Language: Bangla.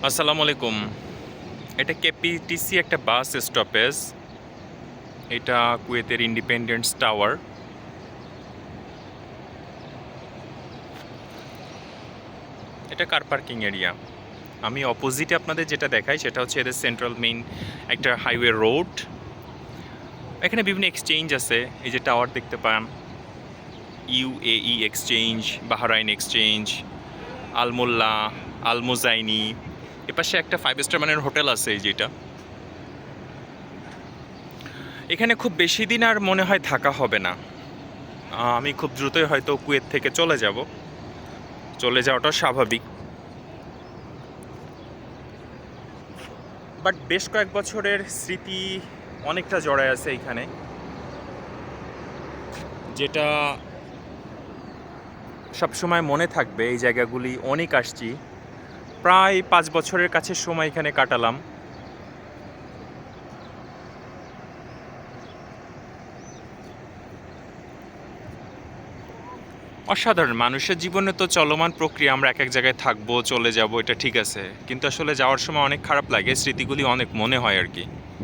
আসসালামু আলাইকুম। এটা কেপিটিসি একটা বাস স্টপেজ। এটা কুয়েতের ইন্ডিপেন্ডেন্স টাওয়ার। এটা কার পার্কিং এরিয়া। আমি অপোজিটে আপনাদের যেটা দেখাই সেটা হচ্ছে এদের সেন্ট্রাল মেইন একটা হাইওয়ে রোড। এখানে বিভিন্ন এক্সচেঞ্জ আছে। এই যে টাওয়ার দেখতে পান, UAE exchange, Bahrain exchange, Almulla, Almuzaini. এপাশে একটা 5 স্টার মানের হোটেল আছে এই যেটা। এখানে খুব বেশি দিন আর মনে হয় থাকা হবে না। আমি খুব দ্রুতই হয়তো কুয়েত থেকে চলে যাব। চলে যাওয়াটাও স্বাভাবিক। বাট বেশ কয়েক বছরের স্মৃতি অনেকটা জড়ায় আছে এইখানে, যেটা সবসময় মনে থাকবে। এই জায়গাগুলি অনেক আসছি, প্রায় 5 বছরের কাছে সময় এখানে কাটালাম। অসাধারণ। মানুষের জীবনে তো চলমান প্রক্রিয়া, আমরা এক এক জায়গায় থাকবো, চলে যাব, এটা ঠিক আছে, কিন্তু আসলে যাওয়ার সময় অনেক খারাপ লাগে, স্মৃতিগুলি অনেক মনে হয় আর কি।